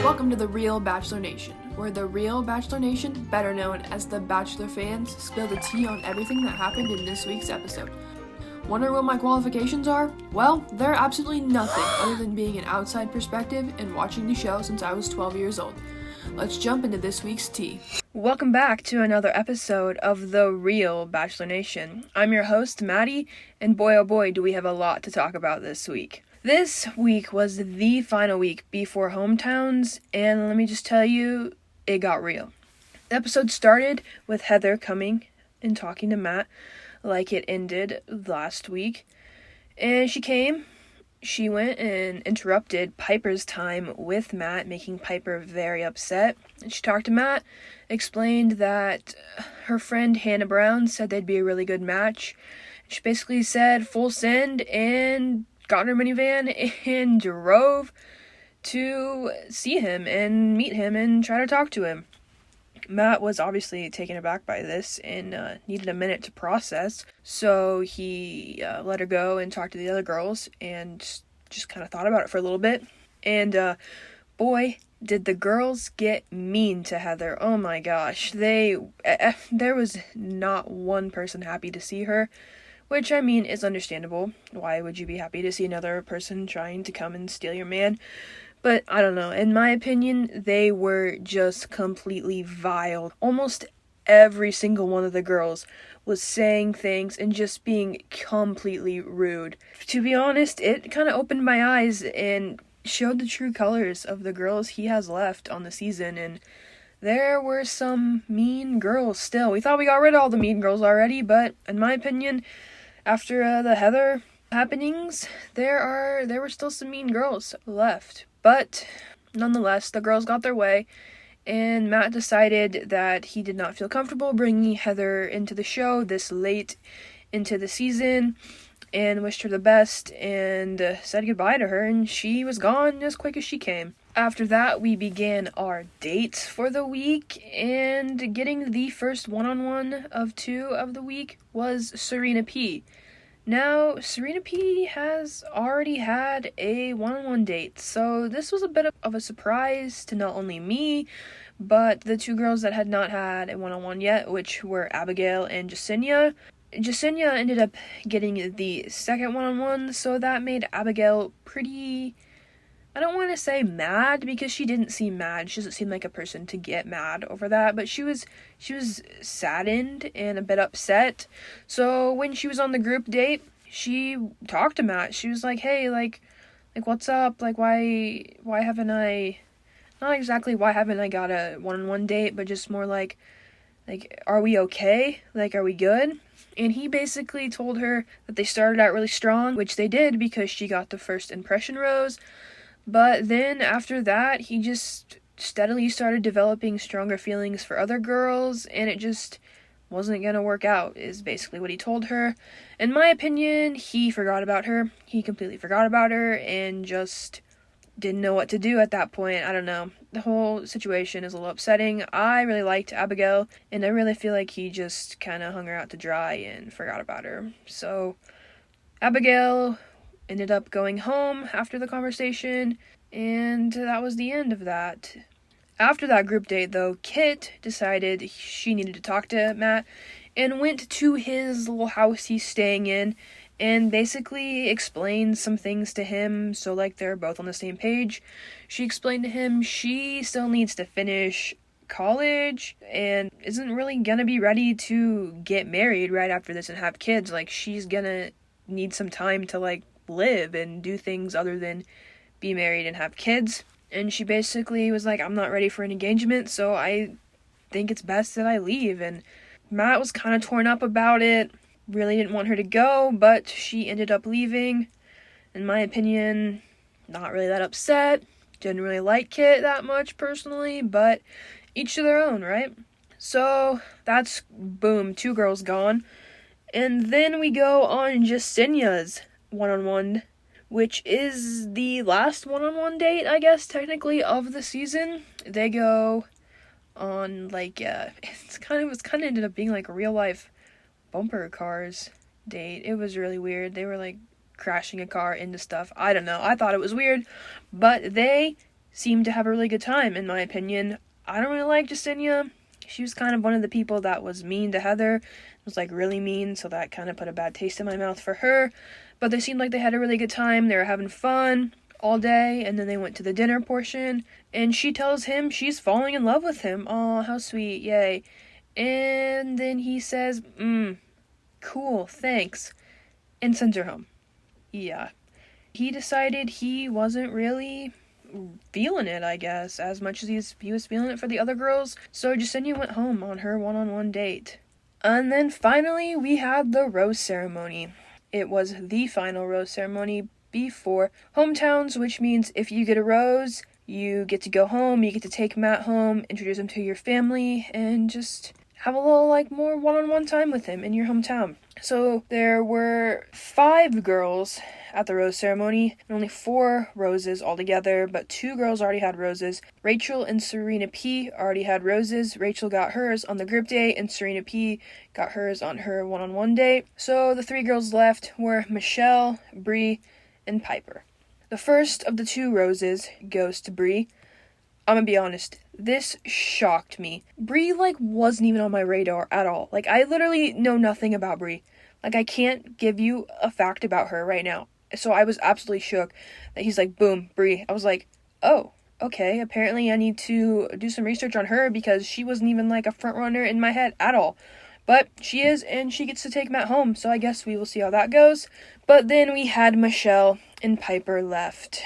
Welcome to the Real Bachelor Nation, where the Real Bachelor Nation, better known as the Bachelor fans, spill the tea on everything that happened in this week's episode. Wonder what my qualifications are? Well, they're absolutely nothing other than being an outside perspective and watching the show since I was 12 years old. Let's jump into this week's tea. Welcome back to another episode of the Real Bachelor Nation. I'm your host, Maddy, and boy oh boy do we have a lot to talk about this week. This week was the final week before hometowns, and let me just tell you, it got real. The episode started with Heather coming and talking to Matt like it ended last week, and she went and interrupted Piper's time with Matt, making Piper very upset. And she talked to Matt, explained that her friend Hannah Brown said they'd be a really good match. She basically said full send and got in her minivan and drove to see him and meet him and try to talk to him. Matt was obviously taken aback by this and needed a minute to process, so he let her go and talked to the other girls and just kind of thought about it for a little bit. And boy, did the girls get mean to Heather. Oh my gosh, there was not one person happy to see her, which I mean is understandable. Why would you be happy to see another person trying to come and steal your man? But I don't know, in my opinion, they were just completely vile. Almost every single one of the girls was saying things and just being completely rude. To be honest, it kind of opened my eyes and showed the true colors of the girls he has left on the season, and there were some mean girls still. We thought we got rid of all the mean girls already, but in my opinion, after the Heather happenings, there were still some mean girls left. But nonetheless, the girls got their way, and Matt decided that he did not feel comfortable bringing Heather into the show this late into the season, and wished her the best and said goodbye to her, and she was gone as quick as she came. After that, we began our dates for the week, and getting the first one-on-one of 2 of the week was Serena P. Now, Serena P has already had a one-on-one date, so this was a bit of a surprise to not only me, but the 2 girls that had not had a one-on-one yet, which were Abigail and Jasenia. Jasenia ended up getting the second one-on-one, so that made Abigail pretty, I don't want to say mad, because she didn't seem mad. She doesn't seem like a person to get mad over that, but she was saddened and a bit upset. So when she was on the group date, she talked to Matt. She was like, hey, like what's up? Like, why haven't I, not exactly why haven't I got a one-on-one date, but just more like, are we okay? Like, are we good? And he basically told her that they started out really strong, which they did because she got the first impression rose. But then after that, he just steadily started developing stronger feelings for other girls, and it just wasn't going to work out, is basically what he told her. In my opinion, he forgot about her. He completely forgot about her and just didn't know what to do at that point. I don't know. The whole situation is a little upsetting. I really liked Abigail, and I really feel like he just kind of hung her out to dry and forgot about her. So, Abigail ended up going home after the conversation, and that was the end of that. After that group date, though, Kit decided she needed to talk to Matt and went to his little house he's staying in and basically explained some things to him, so like they're both on the same page. She explained to him she still needs to finish college and isn't really gonna be ready to get married right after this and have kids. Like, she's gonna need some time to like live and do things other than be married and have kids. And she basically was like, I'm not ready for an engagement, so I think it's best that I leave. And Matt was kind of torn up about it, really didn't want her to go, but she ended up leaving. In my opinion, not really that upset. Didn't really like Kit that much personally, but each to their own, right? So that's boom, 2 girls gone. And then we go on Jasenia's one-on-one, which is the last one-on-one date, I guess, technically, of the season. They go on, like, it's kind of ended up being like a real-life bumper cars date. It was really weird. They were, like, crashing a car into stuff. I don't know. I thought it was weird, but they seemed to have a really good time, in my opinion. I don't really like Justinia. She was kind of one of the people that was mean to Heather. Was like really mean, so that kind of put a bad taste in my mouth for her. But they seemed like they had a really good time. They were having fun all day, and then they went to the dinner portion, and she tells him she's falling in love with him. Oh, how sweet, yay. And then he says, cool, thanks, and sends her home. Yeah. He decided he wasn't really feeling it, I guess, as much as he was feeling it for the other girls. So Jasenia went home on her one-on-one date. And then finally, we had the rose ceremony. It was the final rose ceremony before hometowns, which means if you get a rose, you get to go home, you get to take Matt home, introduce him to your family, and just have a little, more one-on-one time with him in your hometown. So there were 5 girls at the rose ceremony, and only 4 roses altogether, but 2 girls already had roses. Rachel and Serena P already had roses. Rachel got hers on the group date, and Serena P got hers on her one-on-one date. So the 3 girls left were Michelle, Bree, and Piper. The first of the 2 roses goes to Bree. I'm gonna be honest, this shocked me. Bree, wasn't even on my radar at all. I literally know nothing about Bree. I can't give you a fact about her right now. So I was absolutely shook that he's like, boom, Bree. I was like, oh, okay, apparently I need to do some research on her because she wasn't even a front runner in my head at all. But she is, and she gets to take Matt home, so I guess we will see how that goes. But then we had Michelle and Piper left.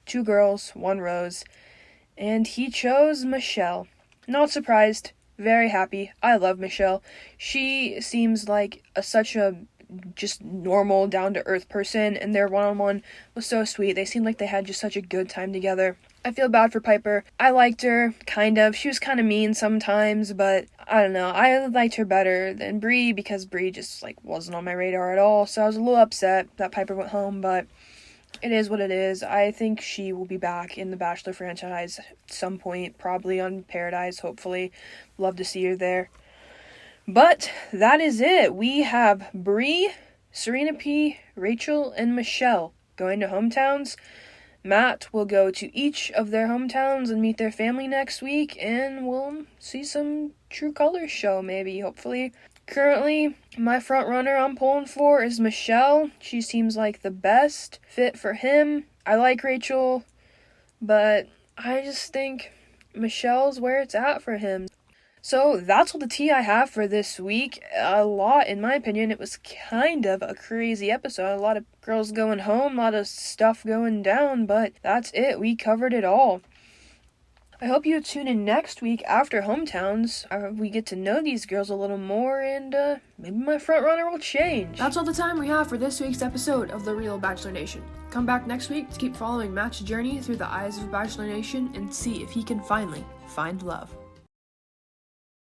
2 girls, 1 rose. And he chose Michelle. Not surprised. Very happy. I love Michelle. She seems like such a just normal, down-to-earth person, and their one-on-one was so sweet. They seemed like they had just such a good time together. I feel bad for Piper. I liked her, kind of. She was kind of mean sometimes, but I don't know. I liked her better than Bree because Bree just, wasn't on my radar at all. So I was a little upset that Piper went home, but it is what it is. I think she will be back in the Bachelor franchise at some point, probably on Paradise, hopefully. Love to see her there. But that is it. We have Bree, Serena P, Rachel, and Michelle going to hometowns. Matt will go to each of their hometowns and meet their family next week, and we'll see some True Colors show, maybe, hopefully. Currently, my front runner I'm pulling for is Michelle. She seems like the best fit for him. I like Rachel, but I just think Michelle's where it's at for him. So that's all the tea I have for this week. A lot, in my opinion. It was kind of a crazy episode. A lot of girls going home, a lot of stuff going down, but that's it. We covered it all. I hope you tune in next week after hometowns. We get to know these girls a little more, and maybe my front runner will change. That's all the time we have for this week's episode of the Real Bachelor Nation. Come back next week to keep following Matt's journey through the eyes of Bachelor Nation and see if he can finally find love.